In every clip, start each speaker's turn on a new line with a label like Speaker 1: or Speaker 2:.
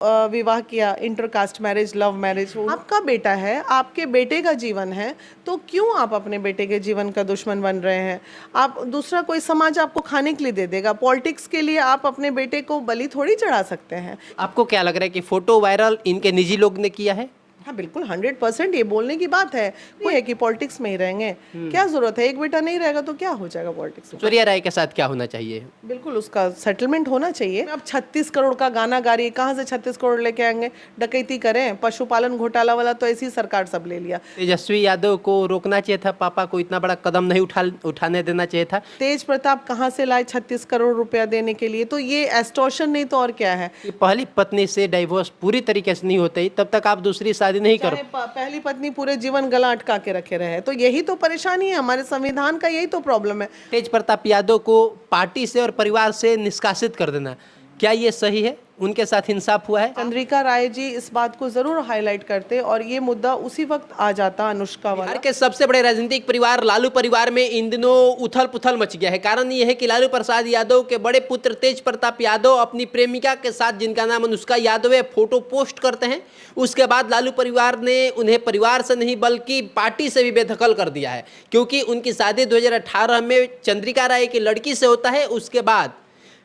Speaker 1: विवाह किया, intercaste marriage, love marriage, आपका बेटा है, आपके बेटे का जीवन है, तो क्यों आप अपने बेटे के जीवन का दुश्मन बन रहे हैं? आप दूसरा कोई समाज आपको खाने के लिए दे देगा, पॉलिटिक्स के लिए आप अपने बेटे को बलि थोड़ी चढ़ा सकते हैं।
Speaker 2: आपको क्या लग रहा है कि फोटो वायरल इनके निजी लोग ने किया है?
Speaker 1: हाँ बिल्कुल, 100% ये बोलने की बात है। कोई है कि पॉलिटिक्स में ही रहेंगे, क्या जरूरत है? एक बेटा नहीं रहेगा तो क्या हो जाएगा पॉलिटिक्स में?
Speaker 2: ऐश्वर्या राय के साथ क्या होना चाहिए?
Speaker 1: बिल्कुल उसका सेटलमेंट होना चाहिए। अब 36 करोड़ का गाना गा रही है, कहाँ से 36 करोड़ लेके आएंगे? डकैती करें, पशुपालन घोटाला वाला तो ऐसी सरकार सब ले लिया।
Speaker 2: तेजस्वी यादव को रोकना चाहिए था, पापा को इतना बड़ा कदम नहीं उठाने देना चाहिए था।
Speaker 1: तेज प्रताप कहाँ से लाए 36 करोड़ रुपया देने के लिए? तो ये एस्टॉर्शन नहीं तो और क्या है?
Speaker 2: कि पहली पत्नी से डाइवोर्स पूरी तरीके से नहीं होते तब तक आप दूसरी शादी नहीं करो।
Speaker 1: पहली पत्नी पूरे जीवन गला अटका के रखे रहे, तो यही तो परेशानी है हमारे संविधान का, यही तो प्रॉब्लम है।
Speaker 2: तेज प्रताप यादव को पार्टी से और परिवार से निष्कासित कर देना, क्या ये सही है? उनके साथ इंसाफ हुआ है?
Speaker 1: चंद्रिका राय जी इस बात को जरूर हाईलाइट करते और ये मुद्दा उसी वक्त आ जाता अनुष्का वाला।
Speaker 2: बिहार के सबसे बड़े राजनीतिक परिवार लालू परिवार में इन दिनों उथल पुथल मच गया है। कारण ये है कि लालू प्रसाद यादव के बड़े पुत्र तेज प्रताप यादव अपनी प्रेमिका के साथ, जिनका नाम अनुष्का यादव है, फोटो पोस्ट करते हैं। उसके बाद लालू परिवार ने उन्हें परिवार से नहीं बल्कि पार्टी से भी बेदखल कर दिया है, क्योंकि उनकी शादी 2018 में चंद्रिका राय की लड़की से होता है। उसके बाद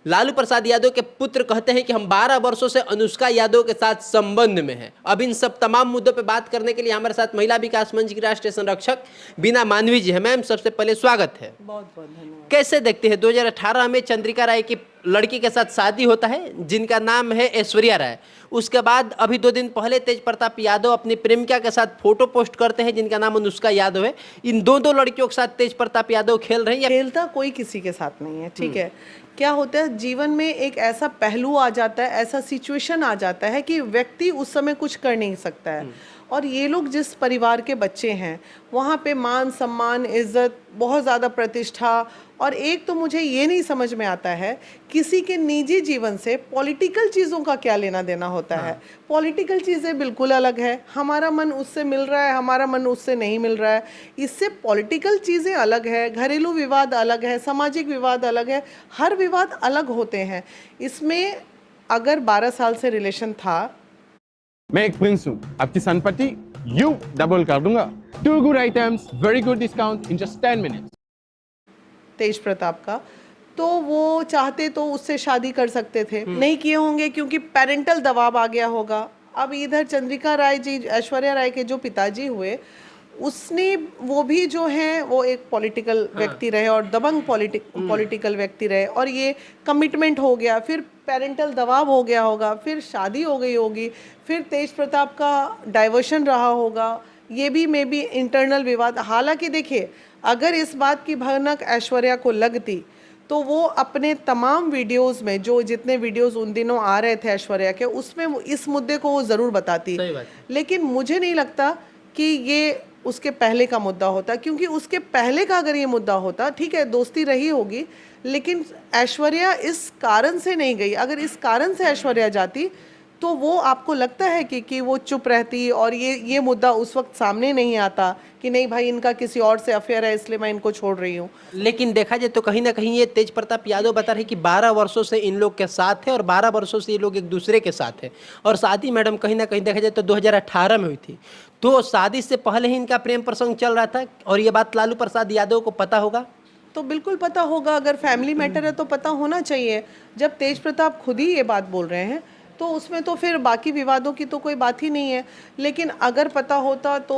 Speaker 2: लालू प्रसाद यादव के पुत्र कहते हैं कि हम 12 वर्षों से अनुष्का यादव के साथ संबंध में हैं। अब इन सब तमाम मुद्दों पे बात करने के लिए हमारे साथ महिला विकास मंच की राष्ट्रीय संरक्षक बीना मानवी जी है। मैम, सबसे पहले स्वागत है।
Speaker 1: बहुत बहुत धन्यवाद।
Speaker 2: कैसे देखते हैं 2018 में चंद्रिका राय की लड़की के साथ शादी होता है जिनका नाम है ऐश्वर्या राय। उसके बाद अभी 2 दिन पहले तेज प्रताप यादव अपनी प्रेमिका के साथ फोटो पोस्ट करते हैं जिनका नाम अनुष्का यादव है। इन दो लड़कियों के साथ तेज प्रताप यादव खेल रहे हैं या
Speaker 1: खेलता कोई किसी के साथ नहीं है, ठीक है। क्या होता है जीवन में, एक ऐसा पहलू आ जाता है, ऐसा सिचुएशन आ जाता है कि व्यक्ति उस समय कुछ कर नहीं सकता है। और ये लोग जिस परिवार के बच्चे हैं वहाँ पे मान सम्मान, इज्जत, बहुत ज़्यादा प्रतिष्ठा, और एक तो मुझे ये नहीं समझ में आता है किसी के निजी जीवन से पॉलिटिकल चीज़ों का क्या लेना देना होता है। पॉलिटिकल चीज़ें बिल्कुल अलग है, हमारा मन उससे मिल रहा है, हमारा मन उससे नहीं मिल रहा है, इससे पॉलिटिकल चीज़ें अलग है, घरेलू विवाद अलग है, सामाजिक विवाद अलग है, हर विवाद अलग होते हैं। इसमें अगर 12 साल से रिलेशन था,
Speaker 3: मैं एक प्रिंस हूँ, आपकी संपत्ति यूं डबल कर दूंगा। 2 good items, very good discount in just 10 minutes.
Speaker 1: Tej Pratap का, तो वो चाहते तो उससे शादी कर सकते थे, नहीं किए होंगे क्योंकि पेरेंटल दबाव आ गया होगा। अब इधर चंद्रिका राय जी, ऐश्वर्या राय के जो पिताजी हुए, उसने, वो भी जो हैं वो एक पॉलिटिकल व्यक्ति रहे और दबंग पॉलिटिकल व्यक्ति रहे, और ये कमिटमेंट हो गया, फिर पेरेंटल दबाव हो गया होगा, फिर शादी हो गई होगी, फिर तेज प्रताप का डाइवर्शन रहा होगा, ये भी मे बी इंटरनल विवाद। हालांकि देखिए, अगर इस बात की भनक ऐश्वर्या को लगती तो वो अपने तमाम वीडियोस में, जो जितने वीडियोस उन दिनों आ रहे थे ऐश्वर्या के, उसमें इस मुद्दे को वो ज़रूर बताती। लेकिन मुझे नहीं लगता कि ये उसके पहले का मुद्दा होता, क्योंकि उसके पहले का अगर ये मुद्दा होता, ठीक है दोस्ती रही होगी, लेकिन ऐश्वर्या इस कारण से नहीं गई। अगर इस कारण से ऐश्वर्या जाती तो वो आपको लगता है कि वो चुप रहती और ये मुद्दा उस वक्त सामने नहीं आता कि नहीं भाई इनका किसी और से अफेयर है इसलिए मैं इनको छोड़ रही हूँ।
Speaker 2: लेकिन देखा जाए तो कहीं ना कहीं ये तेज प्रताप यादव बता रहे कि 12 वर्षों से इन लोग के साथ है और 12 वर्षों से ये लोग एक दूसरे के साथ है। और शादी मैडम कहीं ना कहीं देखा जाए तो 2018 में हुई थी, तो शादी से पहले ही इनका प्रेम प्रसंग चल रहा था, और ये बात लालू प्रसाद यादव को पता होगा?
Speaker 1: तो बिल्कुल पता होगा, अगर फैमिली मैटर है तो पता होना चाहिए। जब तेज प्रताप खुद ही ये बात बोल रहे हैं तो उसमें तो फिर बाकी विवादों की तो कोई बात ही नहीं है। लेकिन अगर पता होता तो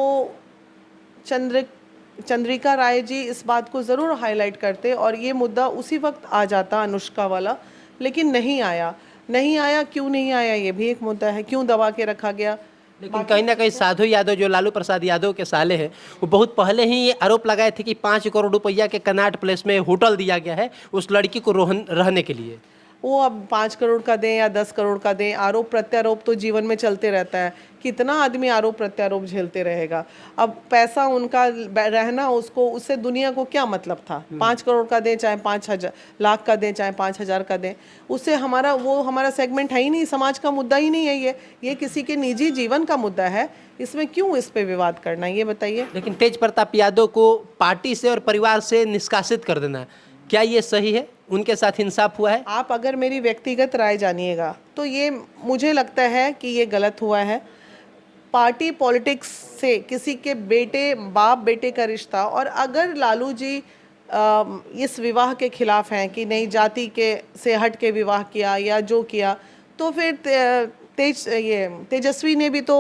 Speaker 1: चंद्रिका राय जी इस बात को ज़रूर हाईलाइट करते और ये मुद्दा उसी वक्त आ जाता अनुष्का वाला, लेकिन नहीं आया। क्यों नहीं आया ये भी एक मुद्दा है, क्यों दबा के रखा गया।
Speaker 2: लेकिन कहीं ना कहीं साधु यादव जो लालू प्रसाद यादव के साले हैं, वो बहुत पहले ही ये आरोप लगाए थे कि 5 करोड़ रुपया के कनॉट प्लेस में होटल दिया गया है उस लड़की को रहने के लिए।
Speaker 1: वो अब 5 करोड़ का दें या 10 करोड़ का दें, आरोप प्रत्यारोप तो जीवन में चलते रहता है। कितना आदमी आरोप प्रत्यारोप झेलते रहेगा। अब पैसा उनका रहना, उसको, उससे दुनिया को क्या मतलब था। 5 करोड़ का दें चाहे 5 लाख का दें चाहे 5,000 का दें, उससे हमारा सेगमेंट है ही नहीं, समाज का मुद्दा ही नहीं है। ये किसी के निजी जीवन का मुद्दा है, इसमें क्यों इस पे विवाद करना, ये बताइए।
Speaker 2: लेकिन तेज प्रताप यादव को पार्टी से और परिवार से निष्कासित कर देना, क्या ये सही है, उनके साथ इंसाफ हुआ है?
Speaker 1: आप अगर मेरी व्यक्तिगत राय जानिएगा तो ये मुझे लगता है कि ये गलत हुआ है। पार्टी पॉलिटिक्स से किसी के बेटे बाप बेटे का रिश्ता, और अगर लालू जी इस विवाह के खिलाफ हैं कि नहीं जाति के से हट के विवाह किया या जो किया, तो फिर तेजस्वी ने भी तो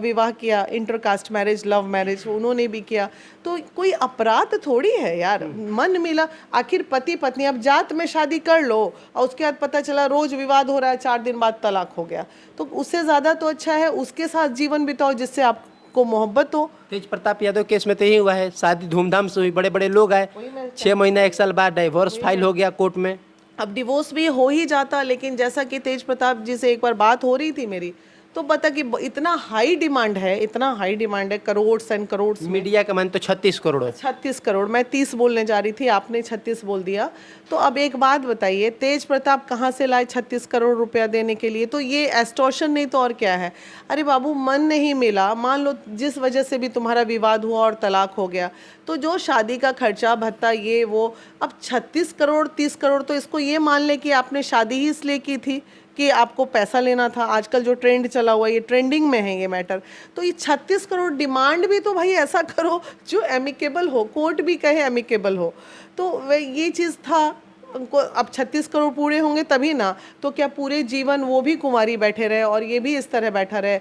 Speaker 1: विवाह किया, इंटरकास्ट मैरिज, लव मैरिज उन्होंने भी किया, तो कोई अपराध थोड़ी है यार। मन मिला, आखिर पति पत्नी, अब जात में शादी कर लो और उसके बाद पता चला रोज विवाद हो रहा है, 4 दिन बाद तलाक हो गया, तो उससे ज़्यादा तो अच्छा है उसके साथ जीवन बिताओ जिससे आपको मोहब्बत हो।
Speaker 2: तेज प्रताप यादव केस में तो यही हुआ है, शादी धूमधाम से हुई, बड़े बड़े लोग आए, 6 महीना 1 साल बाद डाइवोर्स फाइल हो गया कोर्ट में।
Speaker 1: अब डिवोर्स भी हो ही जाता, लेकिन जैसा कि तेज प्रताप जी से एक बार बात हो रही थी मेरी, तो पता कि इतना हाई डिमांड है, इतना हाई डिमांड है, करोड्स एंड करोड्स।
Speaker 2: मीडिया का मन तो 36 करोड़ है।
Speaker 1: 36 करोड़, मैं 30 बोलने जा रही थी, आपने 36 बोल दिया। तो अब एक बात बताइए, तेज प्रताप कहाँ से लाए 36 करोड़ रुपया देने के लिए? तो ये एस्टॉर्शन नहीं तो और क्या है? अरे बाबू, मन नहीं मिला, मान लो जिस वजह से भी तुम्हारा विवाद हुआ और तलाक हो गया, तो जो शादी का खर्चा भत्ता ये वो, अब 36 करोड़ 30 करोड़, तो इसको ये मान ले कि आपने शादी ही इसलिए की थी कि आपको पैसा लेना था। आजकल जो ट्रेंड चला हुआ है, ये ट्रेंडिंग में है ये मैटर, तो ये 36 करोड़ डिमांड भी तो भाई ऐसा करो जो एमिकेबल हो, कोर्ट भी कहे एमिकेबल हो। तो ये चीज़ था उनको। अब 36 करोड़ पूरे होंगे तभी ना, तो क्या पूरे जीवन वो भी कुंवारी बैठे रहे और ये भी इस तरह बैठा रहे?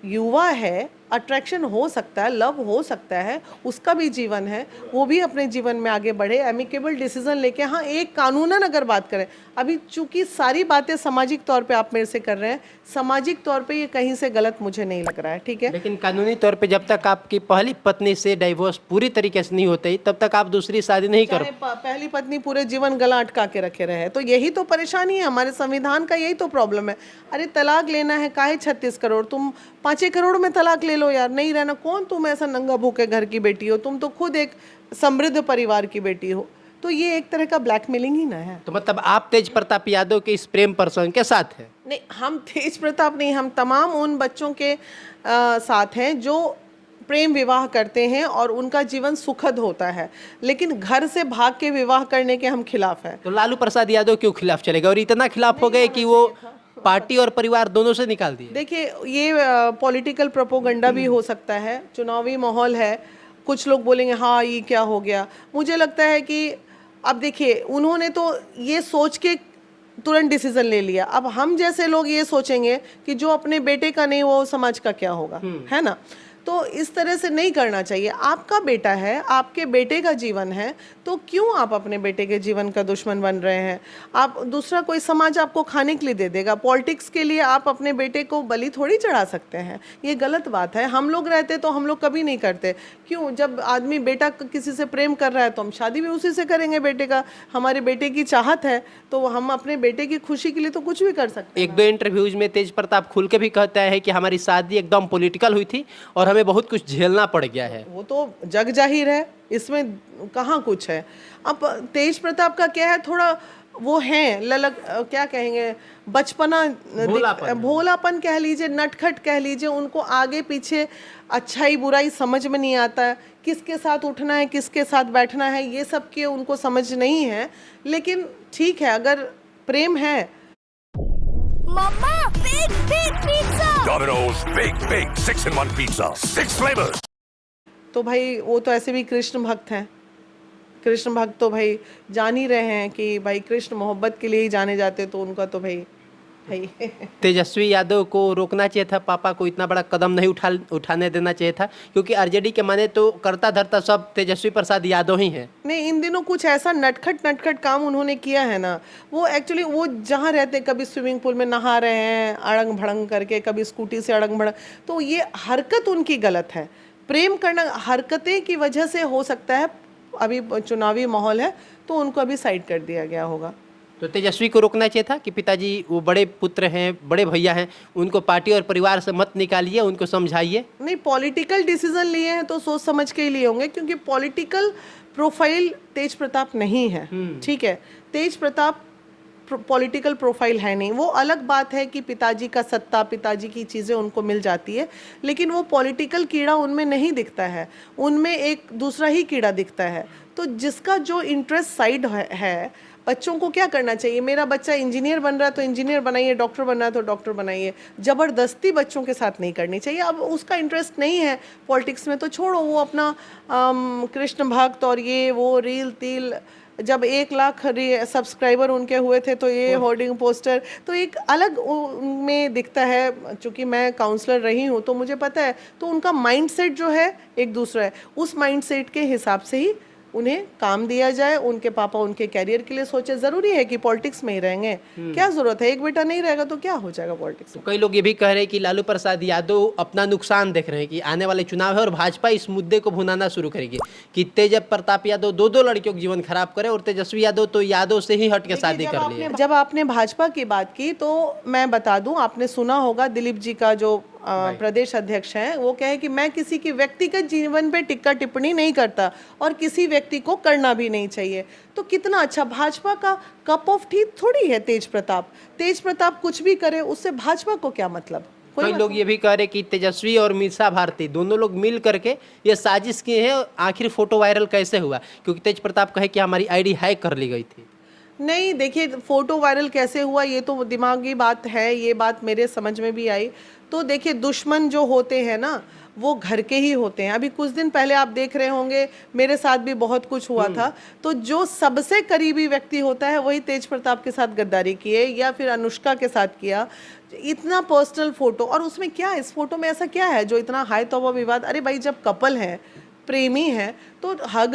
Speaker 1: युवा है, अट्रैक्शन हो सकता है, लव हो सकता है, उसका भी जीवन है, वो भी अपने जीवन में आगे बढ़े, एमिकेबल डिसीजन लेके। हाँ, एक कानूनन अगर बात करें, अभी चूंकि सारी बातें सामाजिक तौर पे आप मेरे से कर रहे हैं, सामाजिक तौर पे ये कहीं से गलत मुझे नहीं लग रहा है, ठीक है।
Speaker 2: लेकिन कानूनी तौर पे जब तक आपकी पहली पत्नी से डाइवोर्स पूरी तरीके से नहीं होते तब तक आप दूसरी शादी नहीं करो।
Speaker 1: पहली पत्नी पूरे जीवन गला अटका के रखे रहे, तो यही तो परेशानी है हमारे संविधान का, यही तो प्रॉब्लम है। अरे तलाक लेना है, काहे 36 करोड़? तुम 5 करोड़ में तलाक ले लो यार, नहीं रहना। कौन तुम ऐसा नंगा भूखे घर की बेटी हो? तुम तो खुद एक समृद्ध परिवार की बेटी हो, तो ये एक तरह का ब्लैकमेलिंग ही ना है।
Speaker 2: तो मतलब आप तेज प्रताप यादव के इस प्रेम प्रसंग के साथ हैं?
Speaker 1: नहीं, हम तेज प्रताप नहीं, हम तमाम उन बच्चों के साथ हैं जो प्रेम विवाह करते हैं और उनका जीवन सुखद होता है, लेकिन घर से भाग के विवाह करने के हम खिलाफ हैं।
Speaker 2: तो लालू प्रसाद यादव क्यों खिलाफ चलेगा? और इतना खिलाफ हो गए कि वो पार्टी और परिवार दोनों से निकाल दिए।
Speaker 1: देखिए, ये पॉलिटिकल प्रोपोगंडा भी हो सकता है, चुनावी माहौल है, कुछ लोग बोलेंगे हाँ ये क्या हो गया। मुझे लगता है कि अब देखिए, उन्होंने तो ये सोच के तुरंत डिसीजन ले लिया, अब हम जैसे लोग ये सोचेंगे कि जो अपने बेटे का नहीं वो समाज का क्या होगा, है ना। तो इस तरह से नहीं करना चाहिए। आपका बेटा है, आपके बेटे का जीवन है, तो क्यों आप अपने बेटे के जीवन का दुश्मन बन रहे हैं? आप दूसरा कोई समाज आपको खाने के लिए दे देगा, पॉलिटिक्स के लिए आप अपने बेटे को बलि थोड़ी चढ़ा सकते हैं, ये गलत बात है। हम लोग रहते तो हम लोग कभी नहीं करते। क्यों? जब आदमी बेटा किसी से प्रेम कर रहा है तो हम शादी भी उसी से करेंगे बेटे का। हमारे बेटे की चाहत है तो हम अपने बेटे की खुशी के लिए तो कुछ भी कर सकते हैं।
Speaker 2: 1-2 इंटरव्यूज में तेज प्रताप खुल के भी कहता है कि हमारी शादी एकदम पॉलिटिकल हुई थी और हमें बहुत कुछ झेलना पड़ गया है।
Speaker 1: वो तो जग जाहिर है, इसमें कहाँ कुछ है। अब तेज प्रताप का क्या है, थोड़ा वो है ललक, क्या कहेंगे, बचपना, भोलापन कह लीजिए, नटखट कह लीजिए। उनको आगे पीछे अच्छाई बुराई समझ में नहीं आता है, किसके साथ उठना है किसके साथ बैठना है, ये सब के उनको समझ नहीं है। लेकिन ठीक है, अगर प्रेम है।
Speaker 4: Mama, big pizza!
Speaker 5: Domino's big 6-in-1 pizza, 6 flavors.
Speaker 1: तो भाई वो तो ऐसे भी कृष्ण भक्त हैं। कृष्ण भक्त तो भाई जान ही रहे हैं कि भाई कृष्ण मोहब्बत के लिए ही जाने जाते, तो उनका तो भाई
Speaker 2: तेजस्वी यादव को रोकना चाहिए था, पापा को इतना बड़ा कदम नहीं उठाने देना चाहिए था, क्योंकि आरजेडी के माने तो करता धरता सब तेजस्वी प्रसाद यादव ही है।
Speaker 1: नहीं, इन दिनों कुछ ऐसा नटखट काम उन्होंने किया है ना, वो एक्चुअली वो जहाँ रहते, कभी स्विमिंग पूल में नहा रहे हैं अड़ंग भड़ंग करके, कभी स्कूटी से अड़ंग भड़ंग, तो ये हरकत उनकी गलत है। प्रेम करना हरकतें की वजह से हो सकता है, अभी चुनावी माहौल है तो उनको अभी साइड कर दिया गया होगा।
Speaker 2: तो तेजस्वी को रोकना चाहिए था कि पिताजी वो बड़े पुत्र हैं, बड़े भैया हैं, उनको पार्टी और परिवार से मत निकालिए, उनको समझाइए।
Speaker 1: नहीं, पॉलिटिकल डिसीजन लिए हैं तो सोच समझ के ही लिए होंगे, क्योंकि पॉलिटिकल प्रोफाइल तेज प्रताप नहीं है, ठीक है। तेज प्रताप पॉलिटिकल प्रोफाइल है नहीं। वो अलग बात है कि पिताजी का सत्ता, पिताजी की चीज़ें उनको मिल जाती है, लेकिन वो पॉलिटिकल कीड़ा उनमें नहीं दिखता है, उनमें एक दूसरा ही कीड़ा दिखता है। तो जिसका जो इंटरेस्ट साइड है, बच्चों को क्या करना चाहिए, मेरा बच्चा इंजीनियर बन रहा है तो इंजीनियर बनाइए, डॉक्टर बन रहा है तो डॉक्टर बनाइए। ज़बरदस्ती बच्चों के साथ नहीं करनी चाहिए। अब उसका इंटरेस्ट नहीं है पॉलिटिक्स में तो छोड़ो, वो अपना कृष्ण भक्त और ये वो रील तील, जब 1 लाख सब्सक्राइबर उनके हुए थे तो ये होर्डिंग पोस्टर तो एक अलग में दिखता है। चूँकि मैं काउंसलर रही हूँ तो मुझे पता है, तो उनका माइंडसेट जो है एक दूसरा है। उस माइंडसेट के हिसाब से ही उन्हें काम दिया जाए। उनके पापा उनके कैरियर के लिए सोचे, ज़रूरी है कि पॉलिटिक्स में ही रहेंगे, क्या ज़रूरत है, एक बेटा नहीं रहेगा तो क्या हो जाएगा पॉलिटिक्स में।
Speaker 2: कई लोग ये भी कह रहे हैं कि लालू प्रसाद यादव अपना नुकसान देख रहे हैं कि आने वाले चुनाव है और भाजपा इस मुद्दे को भुनाना शुरू करेगी कि तेज प्रताप यादव 2 लड़कियों का जीवन खराब करे और तेजस्वी यादव तो यादव से ही हट के शादी कर ली है।
Speaker 1: जब आपने भाजपा की बात की तो मैं बता दूं, आपने सुना होगा दिलीप जी का जो प्रदेश अध्यक्ष हैं, वो कहे कि मैं किसी की व्यक्तिगत जीवन पे टिक्का टिप्पणी नहीं करता और किसी व्यक्ति को करना भी नहीं चाहिए। तो कितना अच्छा, भाजपा का कप ऑफ टी थोड़ी है तेज प्रताप। तेज प्रताप कुछ भी करे उससे भाजपा को क्या मतलब।
Speaker 2: कई लोग ये भी कह रहे कि तेजस्वी और मीसा भारती दोनों लोग मिल करके ये साजिश किए हैं। आखिर फोटो वायरल कैसे हुआ, क्योंकि तेज प्रताप कहे कि हमारी आईडी हैक कर ली गई थी।
Speaker 1: नहीं, देखिए फोटो वायरल कैसे हुआ ये तो दिमागी बात है, ये बात मेरे समझ में भी आई। तो देखिए दुश्मन जो होते हैं ना वो घर के ही होते हैं। अभी कुछ दिन पहले आप देख रहे होंगे, मेरे साथ भी बहुत कुछ हुआ था। तो जो सबसे करीबी व्यक्ति होता है वही तेज प्रताप के साथ गद्दारी किए या फिर अनुष्का के साथ किया। इतना पर्सनल फोटो, और उसमें क्या है, इस फोटो में ऐसा क्या है जो इतना हाई तौबा विवाद। अरे भाई जब कपल है, प्रेमी है, तो हग